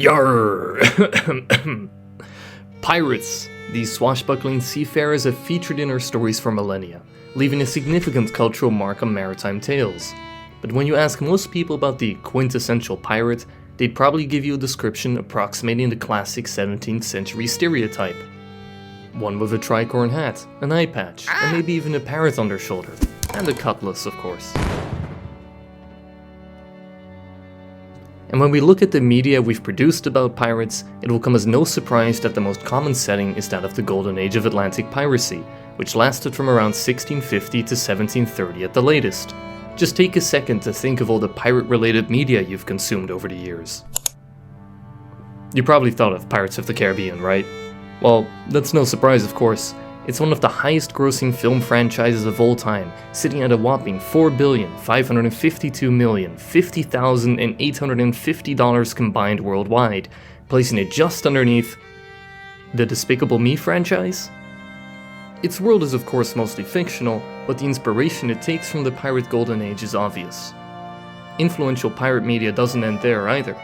Yarr! Pirates! These swashbuckling seafarers have featured in our stories for millennia, leaving a significant cultural mark on maritime tales. But when you ask most people about the quintessential pirate, they'd probably give you a description approximating the classic 17th century stereotype. One with a tricorn hat, an eye patch, and maybe even a parrot on their shoulder. And a cutlass, of course. And when we look at the media we've produced about pirates, it will come as no surprise that the most common setting is that of the golden age of Atlantic piracy, which lasted from around 1650 to 1730 at the latest. Just take a second to think of all the pirate-related media you've consumed over the years. You probably thought of Pirates of the Caribbean, right? Well, that's no surprise, of course. It's one of the highest-grossing film franchises of all time, sitting at a whopping $4,552,050,850 combined worldwide, placing it just underneath the Despicable Me franchise? Its world is of course mostly fictional, but the inspiration it takes from the pirate golden age is obvious. Influential pirate media doesn't end there either.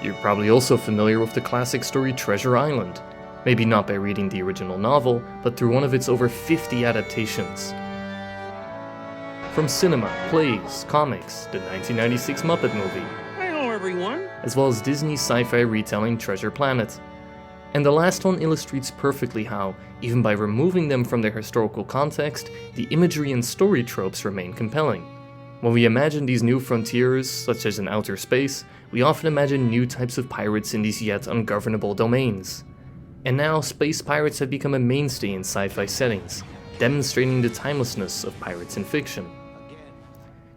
You're probably also familiar with the classic story Treasure Island. Maybe not by reading the original novel, but through one of its over 50 adaptations. From cinema, plays, comics, the 1996 Muppet movie. Hello everyone! As well as Disney's sci-fi retelling Treasure Planet. And the last one illustrates perfectly how, even by removing them from their historical context, the imagery and story tropes remain compelling. When we imagine these new frontiers, such as in outer space, we often imagine new types of pirates in these yet ungovernable domains. And now, space pirates have become a mainstay in sci-fi settings, demonstrating the timelessness of pirates in fiction.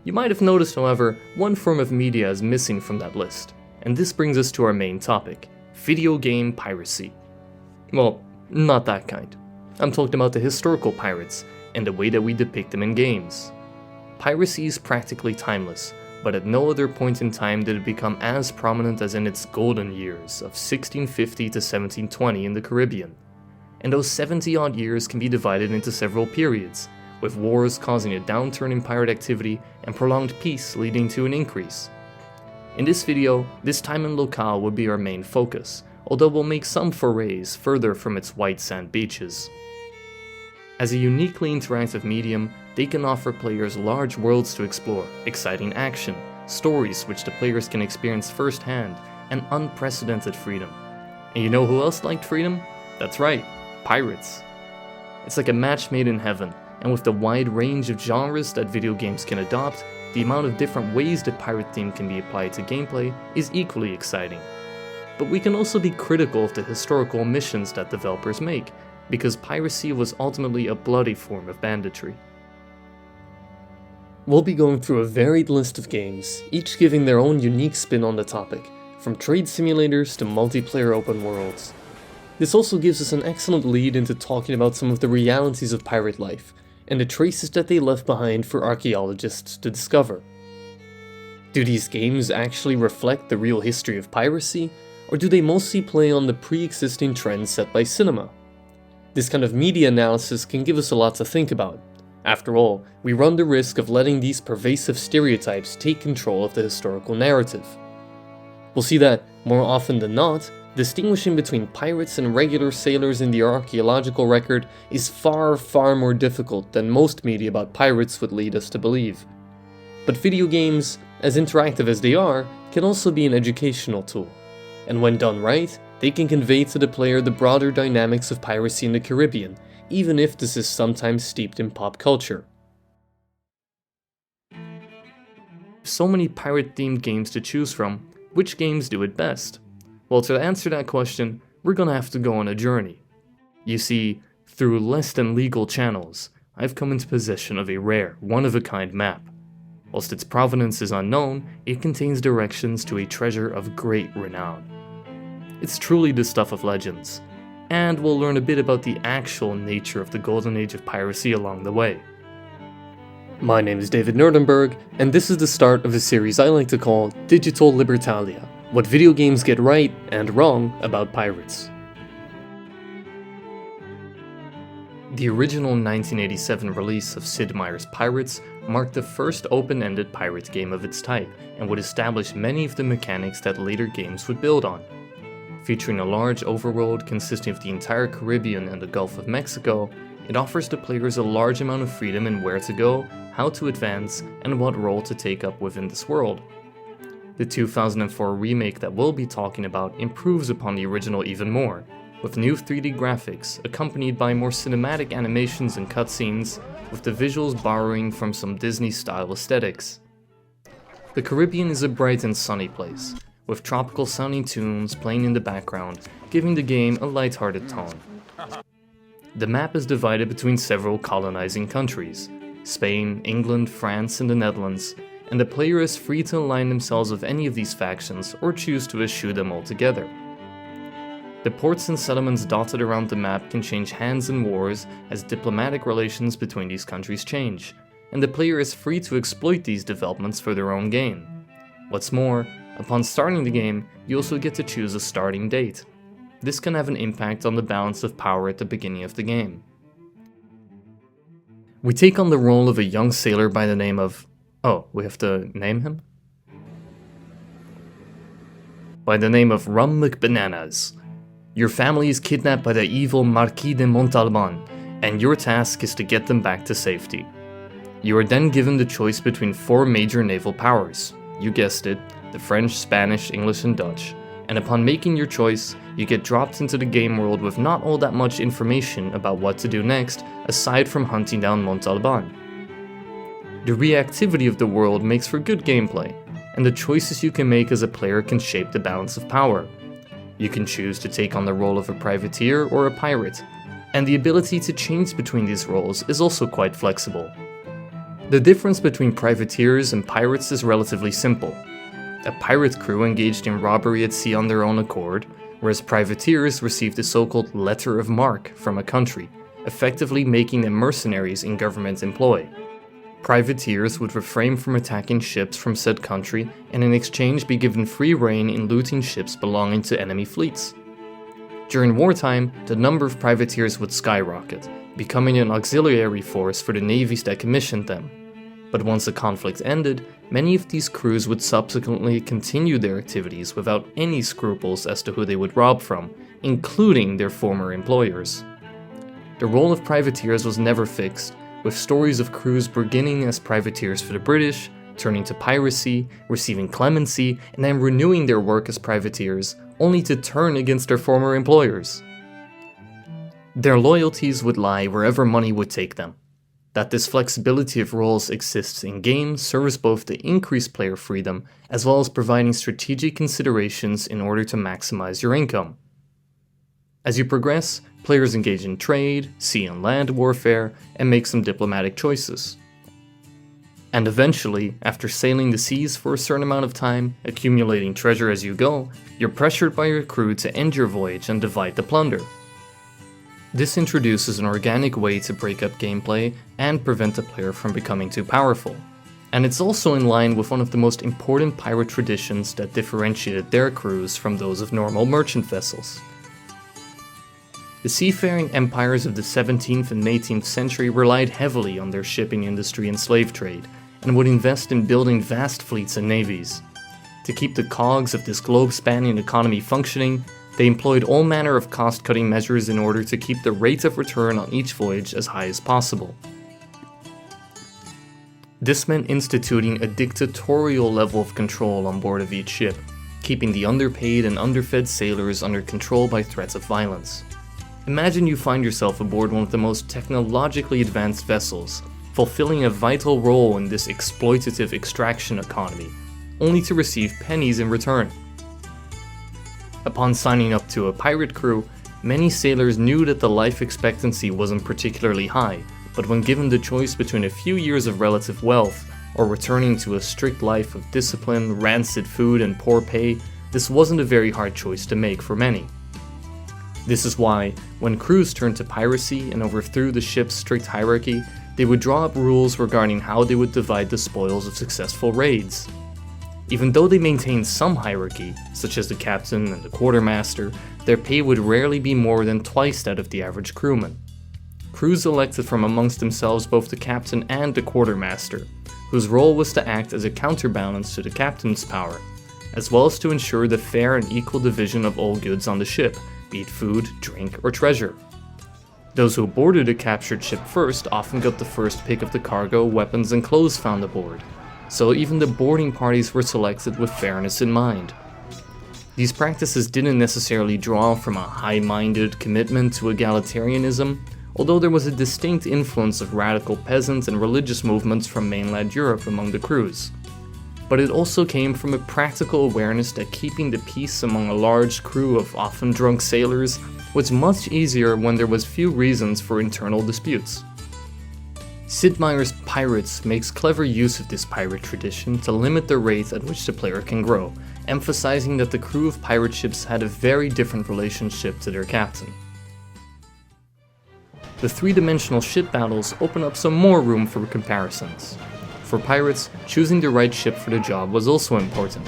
You might have noticed, however, one form of media is missing from that list, and this brings us to our main topic, video game piracy. Well, not that kind. I'm talking about the historical pirates, and the way that we depict them in games. Piracy is practically timeless, but at no other point in time did it become as prominent as in its golden years of 1650 to 1720 in the Caribbean. And those 70-odd years can be divided into several periods, with wars causing a downturn in pirate activity and prolonged peace leading to an increase. In this video, this time and locale will be our main focus, although we'll make some forays further from its white sand beaches. As a uniquely interactive medium, they can offer players large worlds to explore, exciting action, stories which the players can experience firsthand, and unprecedented freedom. And you know who else liked freedom? That's right, pirates. It's like a match made in heaven, and with the wide range of genres that video games can adopt, the amount of different ways the pirate theme can be applied to gameplay is equally exciting. But we can also be critical of the historical omissions that developers make, because piracy was ultimately a bloody form of banditry. We'll be going through a varied list of games, each giving their own unique spin on the topic, from trade simulators to multiplayer open worlds. This also gives us an excellent lead into talking about some of the realities of pirate life, and the traces that they left behind for archaeologists to discover. Do these games actually reflect the real history of piracy, or do they mostly play on the pre-existing trends set by cinema? This kind of media analysis can give us a lot to think about. After all, we run the risk of letting these pervasive stereotypes take control of the historical narrative. We'll see that, more often than not, distinguishing between pirates and regular sailors in the archaeological record is far more difficult than most media about pirates would lead us to believe. But video games, as interactive as they are, can also be an educational tool. And when done right, they can convey to the player the broader dynamics of piracy in the Caribbean, even if this is sometimes steeped in pop culture. So many pirate-themed games to choose from, which games do it best? Well, to answer that question, we're gonna have to go on a journey. You see, through less than legal channels, I've come into possession of a rare, one-of-a-kind map. Whilst its provenance is unknown, it contains directions to a treasure of great renown. It's truly the stuff of legends. And we'll learn a bit about the actual nature of the golden age of piracy along the way. My name is David Neurdenberg, and this is the start of a series I like to call Digital Libertalia, what video games get right and wrong about pirates. The original 1987 release of Sid Meier's Pirates marked the first open-ended pirate game of its type, and would establish many of the mechanics that later games would build on. Featuring a large overworld consisting of the entire Caribbean and the Gulf of Mexico, it offers the players a large amount of freedom in where to go, how to advance, and what role to take up within this world. The 2004 remake that we'll be talking about improves upon the original even more, with new 3D graphics accompanied by more cinematic animations and cutscenes, with the visuals borrowing from some Disney-style aesthetics. The Caribbean is a bright and sunny place, with tropical sounding tunes playing in the background, giving the game a lighthearted tone. The map is divided between several colonizing countries, Spain, England, France, and the Netherlands, and the player is free to align themselves with any of these factions or choose to eschew them altogether. The ports and settlements dotted around the map can change hands in wars as diplomatic relations between these countries change, and the player is free to exploit these developments for their own gain. What's more, upon starting the game, you also get to choose a starting date. This can have an impact on the balance of power at the beginning of the game. We take on the role of a young sailor by the name of... Oh, we have to name him? By the name of Rum McBananas. Your family is kidnapped by the evil Marquis de Montalban, and your task is to get them back to safety. You are then given the choice between 4 major naval powers. You guessed it, the French, Spanish, English, and Dutch. And upon making your choice, you get dropped into the game world with not all that much information about what to do next, aside from hunting down Montalban. The reactivity of the world makes for good gameplay, and the choices you can make as a player can shape the balance of power. You can choose to take on the role of a privateer or a pirate, and the ability to change between these roles is also quite flexible. The difference between privateers and pirates is relatively simple. A pirate crew engaged in robbery at sea on their own accord, whereas privateers received the so-called letter of marque from a country, effectively making them mercenaries in government employ. Privateers would refrain from attacking ships from said country and in exchange be given free rein in looting ships belonging to enemy fleets. During wartime, the number of privateers would skyrocket, becoming an auxiliary force for the navies that commissioned them. But once the conflict ended, many of these crews would subsequently continue their activities without any scruples as to who they would rob from, including their former employers. The role of privateers was never fixed, with stories of crews beginning as privateers for the British, turning to piracy, receiving clemency, and then renewing their work as privateers, only to turn against their former employers. Their loyalties would lie wherever money would take them. That this flexibility of roles exists in game serves both to increase player freedom, as well as providing strategic considerations in order to maximize your income. As you progress, players engage in trade, sea and land warfare, and make some diplomatic choices. And eventually, after sailing the seas for a certain amount of time, accumulating treasure as you go, you're pressured by your crew to end your voyage and divide the plunder. This introduces an organic way to break up gameplay and prevent the player from becoming too powerful. And it's also in line with one of the most important pirate traditions that differentiated their crews from those of normal merchant vessels. The seafaring empires of the 17th and 18th century relied heavily on their shipping industry and slave trade, and would invest in building vast fleets and navies. To keep the cogs of this globe-spanning economy functioning, they employed all manner of cost-cutting measures in order to keep the rate of return on each voyage as high as possible. This meant instituting a dictatorial level of control on board of each ship, keeping the underpaid and underfed sailors under control by threats of violence. Imagine you find yourself aboard one of the most technologically advanced vessels, fulfilling a vital role in this exploitative extraction economy, only to receive pennies in return. Upon signing up to a pirate crew, many sailors knew that the life expectancy wasn't particularly high, but when given the choice between a few years of relative wealth or returning to a strict life of discipline, rancid food, and poor pay, this wasn't a very hard choice to make for many. This is why, when crews turned to piracy and overthrew the ship's strict hierarchy, they would draw up rules regarding how they would divide the spoils of successful raids. Even though they maintained some hierarchy, such as the captain and the quartermaster, their pay would rarely be more than twice that of the average crewman. Crews elected from amongst themselves both the captain and the quartermaster, whose role was to act as a counterbalance to the captain's power, as well as to ensure the fair and equal division of all goods on the ship, be it food, drink, or treasure. Those who boarded a captured ship first often got the first pick of the cargo, weapons, and clothes found aboard, so even the boarding parties were selected with fairness in mind. These practices didn't necessarily draw from a high-minded commitment to egalitarianism, although there was a distinct influence of radical peasant and religious movements from mainland Europe among the crews. But it also came from a practical awareness that keeping the peace among a large crew of often drunk sailors was much easier when there was few reasons for internal disputes. Sid Meier's Pirates makes clever use of this pirate tradition to limit the rate at which the player can grow, emphasizing that the crew of pirate ships had a very different relationship to their captain. The three-dimensional ship battles open up some more room for comparisons. For pirates, choosing the right ship for the job was also important.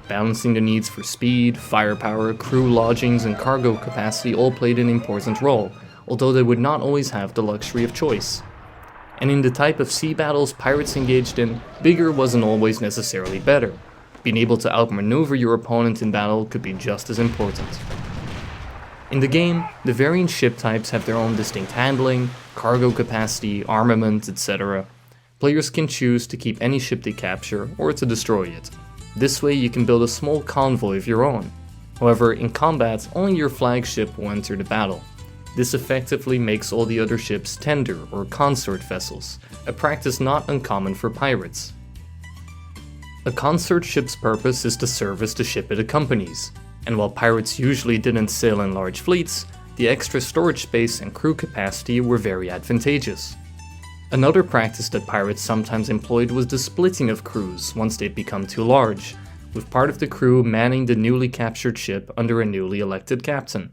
Balancing the needs for speed, firepower, crew lodgings, and cargo capacity all played an important role, although they would not always have the luxury of choice. And in the type of sea battles pirates engaged in, bigger wasn't always necessarily better. Being able to outmaneuver your opponent in battle could be just as important. In the game, the varying ship types have their own distinct handling, cargo capacity, armament, etc. Players can choose to keep any ship they capture or to destroy it. This way you can build a small convoy of your own. However, in combat, only your flagship will enter the battle. This effectively makes all the other ships tender or consort vessels, a practice not uncommon for pirates. A consort ship's purpose is to service the ship it accompanies, and while pirates usually didn't sail in large fleets, the extra storage space and crew capacity were very advantageous. Another practice that pirates sometimes employed was the splitting of crews once they'd become too large, with part of the crew manning the newly captured ship under a newly elected captain.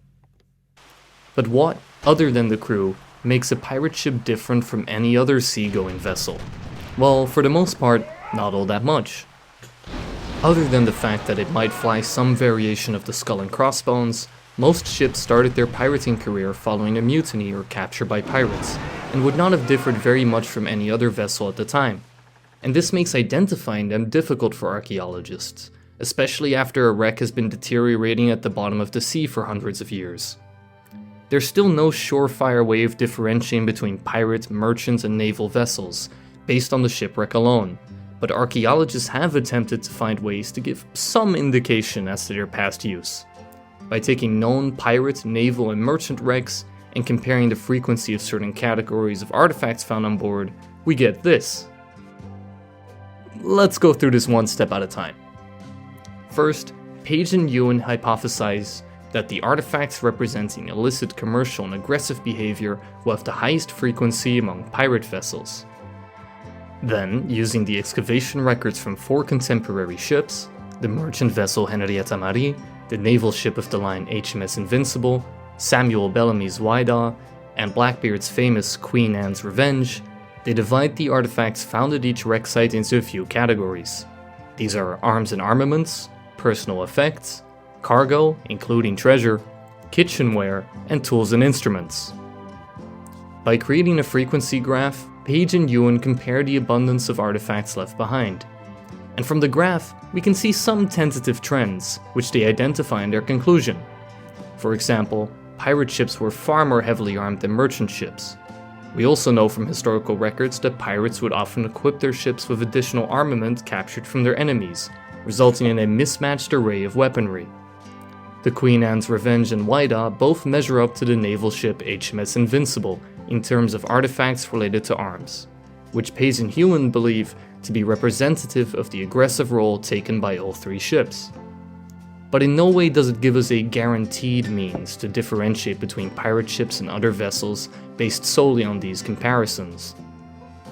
But what, other than the crew, makes a pirate ship different from any other seagoing vessel? Well, for the most part, not all that much. Other than the fact that it might fly some variation of the skull and crossbones, most ships started their pirating career following a mutiny or capture by pirates, and would not have differed very much from any other vessel at the time. And this makes identifying them difficult for archaeologists, especially after a wreck has been deteriorating at the bottom of the sea for hundreds of years. There's still no surefire way of differentiating between pirate, merchant, and naval vessels, based on the shipwreck alone, but archaeologists have attempted to find ways to give some indication as to their past use. By taking known pirate, naval, and merchant wrecks, and comparing the frequency of certain categories of artifacts found on board, we get this. Let's go through this one step at a time. First, Page and Ewan hypothesize that the artifacts representing illicit commercial and aggressive behavior will have the highest frequency among pirate vessels. Then, using the excavation records from 4 contemporary ships, the merchant vessel Henrietta Marie, the naval ship of the line HMS Invincible, Samuel Bellamy's Whydah, and Blackbeard's famous Queen Anne's Revenge, they divide the artifacts found at each wreck site into a few categories. These are arms and armaments, personal effects, cargo, including treasure, kitchenware, and tools and instruments. By creating a frequency graph, Page and Ewan compare the abundance of artifacts left behind. And from the graph, we can see some tentative trends, which they identify in their conclusion. For example, pirate ships were far more heavily armed than merchant ships. We also know from historical records that pirates would often equip their ships with additional armament captured from their enemies, resulting in a mismatched array of weaponry. The Queen Anne's Revenge and Whydah both measure up to the naval ship HMS Invincible in terms of artifacts related to arms, which Page and Ewan believe to be representative of the aggressive role taken by all 3 ships. But in no way does it give us a guaranteed means to differentiate between pirate ships and other vessels based solely on these comparisons.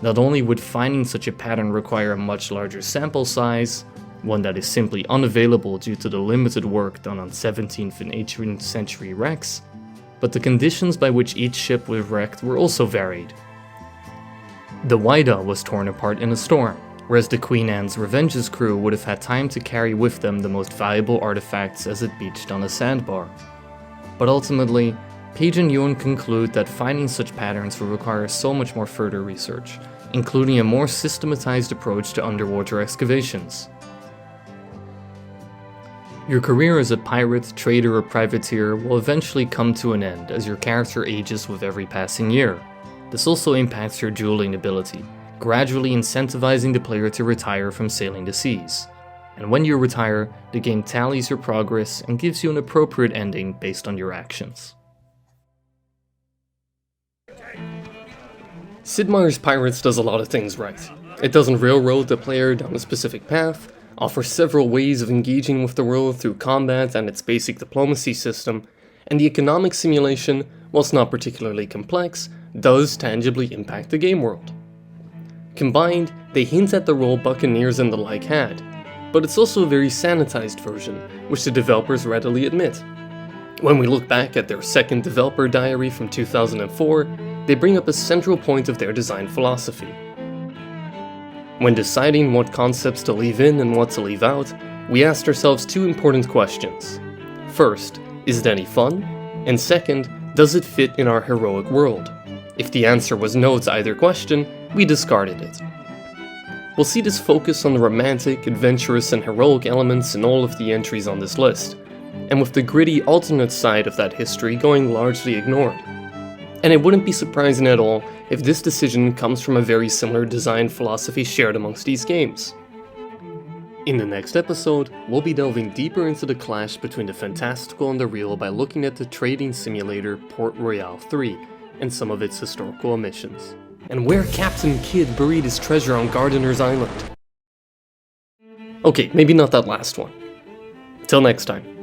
Not only would finding such a pattern require a much larger sample size, one that is simply unavailable due to the limited work done on 17th and 18th century wrecks, but the conditions by which each ship was wrecked were also varied. The Whydah was torn apart in a storm, whereas the Queen Anne's Revenge's crew would have had time to carry with them the most valuable artifacts as it beached on a sandbar. But ultimately, Page and Ewan conclude that finding such patterns will require so much more further research, including a more systematized approach to underwater excavations. Your career as a pirate, trader, or privateer will eventually come to an end as your character ages with every passing year. This also impacts your dueling ability, gradually incentivizing the player to retire from sailing the seas. And when you retire, the game tallies your progress and gives you an appropriate ending based on your actions. Sid Meier's Pirates does a lot of things right. It doesn't railroad the player down a specific path, offers several ways of engaging with the world through combat and its basic diplomacy system, and the economic simulation, whilst not particularly complex, does tangibly impact the game world. Combined, they hint at the role Buccaneers and the like had, but it's also a very sanitized version, which the developers readily admit. When we look back at their second developer diary from 2004, they bring up a central point of their design philosophy. When deciding what concepts to leave in and what to leave out, we asked ourselves two important questions. First, is it any fun? And second, does it fit in our heroic world? If the answer was no to either question, we discarded it. We'll see this focus on the romantic, adventurous, and heroic elements in all of the entries on this list, and with the gritty alternate side of that history going largely ignored. And it wouldn't be surprising at all if this decision comes from a very similar design philosophy shared amongst these games. In the next episode, we'll be delving deeper into the clash between the fantastical and the real by looking at the trading simulator Port Royale 3 and some of its historical omissions, and where Captain Kidd buried his treasure on Gardener's Island. Okay, maybe not that last one. Till next time.